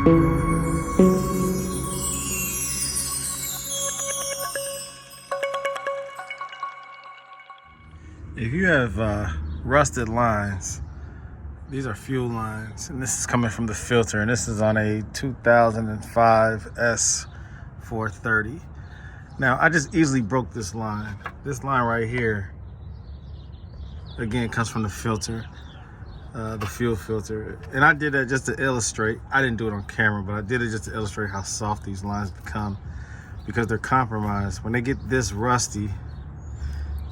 If you have rusted lines, these are fuel lines, and this is coming from the filter, and this is on a 2005 S430. Now, I just easily broke this line. This line right here, again, comes from the filter, the fuel filter. And I did that just to illustrate. I didn't do it on camera, but I did it just to illustrate how soft these lines become because they're compromised. When they get this rusty,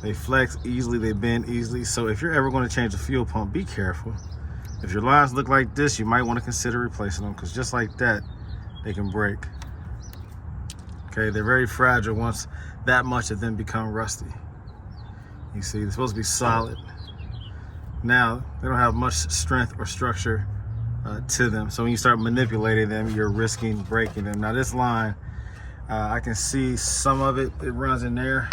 they flex easily, they bend easily. So if you're ever going to change a fuel pump, be careful. If your lines look like this, you might want to consider replacing them because just like that, they can break. Okay, they're very fragile once that much of them become rusty. You see, they're supposed to be solid. Now, they don't have much strength or structure to them. So when you start manipulating them, you're risking breaking them. Now this line, I can see some of it, it runs in there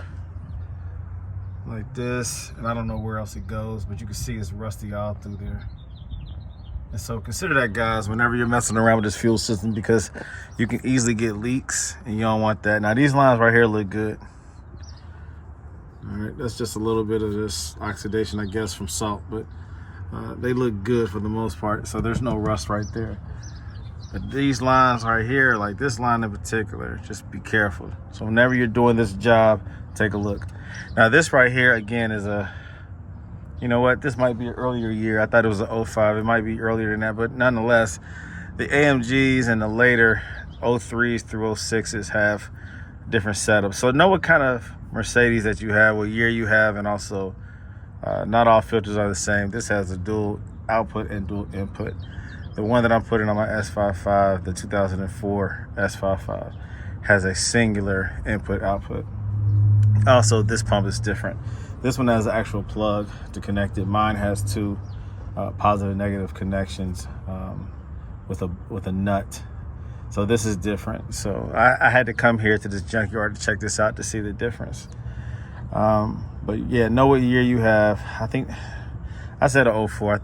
like this, and I don't know where else it goes, but you can see it's rusty all through there. And so consider that, guys, whenever you're messing around with this fuel system, because you can easily get leaks and you don't want that. Now these lines right here look good. All right, that's just a little bit of this oxidation, I guess, from salt, but they look good for the most part. So there's no rust right there. But these lines right here, like this line in particular, just be careful. So whenever you're doing this job, take a look. Now this right here, again, is a, you know what, this might be an earlier year. I thought it was an 05. It might be earlier than that, but nonetheless, the AMGs and the later 03s through 06s have different setups. So know what kind of Mercedes that you have, what year you have, and also not all filters are the same. This has a dual output and dual input. The one that I'm putting on my S55, the 2004 S55, has a singular input output. Also, this pump is different. This one has an actual plug to connect it. Mine has two positive and negative connections with a nut. So this is different. So I had to come here to this junkyard to check this out to see the difference. But yeah, know what year you have. I think I said a 04.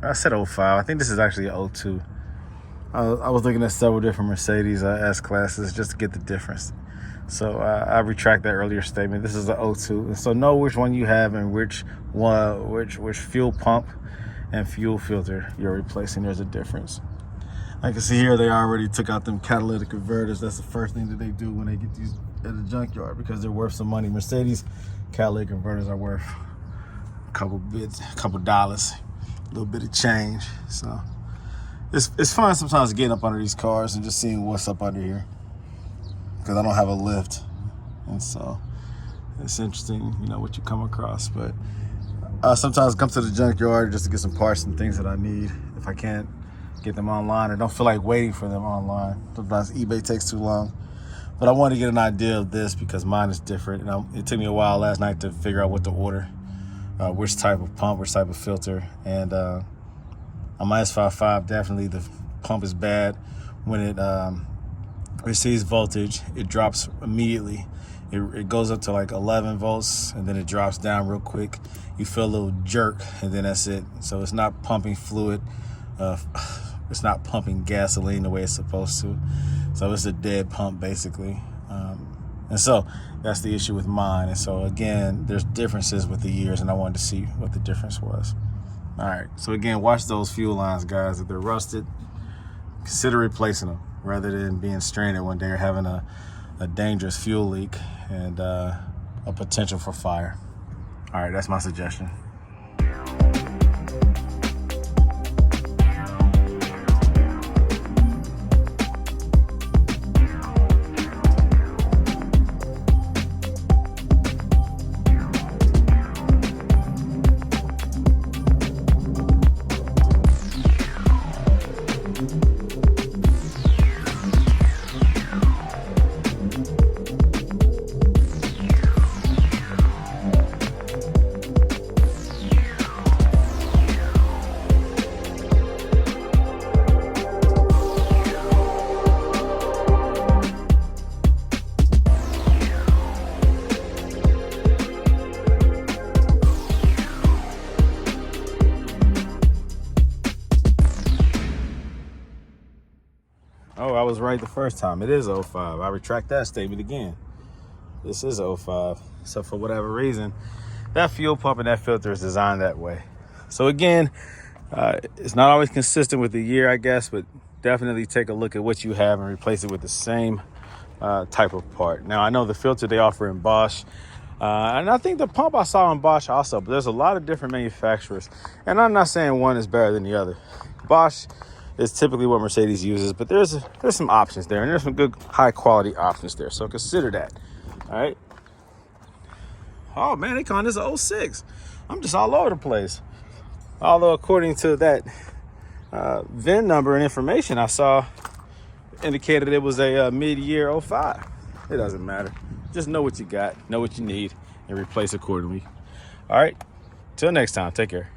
I said 05. I think this is actually a 02. I was looking at several different Mercedes S-classes just to get the difference. So I retract that earlier statement. This is a 02. So know which one you have and which fuel pump and fuel filter you're replacing. There's a difference. I can see here they already took out them catalytic converters. That's the first thing that they do when they get these at the junkyard because they're worth some money. Mercedes catalytic converters are worth a couple dollars, a little bit of change. So it's fun sometimes getting up under these cars and just seeing what's up under here because I don't have a lift, and so it's interesting, you know, what you come across. But I sometimes come to the junkyard just to get some parts and things that I need if I can't get them online or don't feel like waiting for them online. Sometimes eBay takes too long. But I wanted to get an idea of this because mine is different. And it took me a while last night to figure out what to order, which type of pump, which type of filter. And on my S55, definitely the pump is bad. When it receives voltage, it drops immediately. It goes up to like 11 volts and then it drops down real quick. You feel a little jerk and then that's it. So it's not pumping fluid. It's not pumping gasoline the way it's supposed to. So it's a dead pump basically. And so that's the issue with mine. And so again, there's differences with the years and I wanted to see what the difference was. All right, so again, watch those fuel lines, guys. If they're rusted, consider replacing them rather than being stranded one day or having a dangerous fuel leak and a potential for fire. All right, that's my suggestion. Oh, I was right the first time. It is 05. I retract that statement again. This is 05. So for whatever reason, that fuel pump and that filter is designed that way. So again, it's not always consistent with the year, I guess, but definitely take a look at what you have and replace it with the same type of part. Now, I know the filter they offer in Bosch, and I think the pump I saw in Bosch also, but there's a lot of different manufacturers, and I'm not saying one is better than the other. Bosch is typically what Mercedes uses, but there's some options there, and there's some good high quality options there, so consider that. All right. Oh man, they calling this a 06. I'm just all over the place. Although according to that VIN number and information I saw, indicated it was a mid-year 05. It doesn't matter. Just know what you got, know what you need, and replace accordingly. All right. Till next time, take care.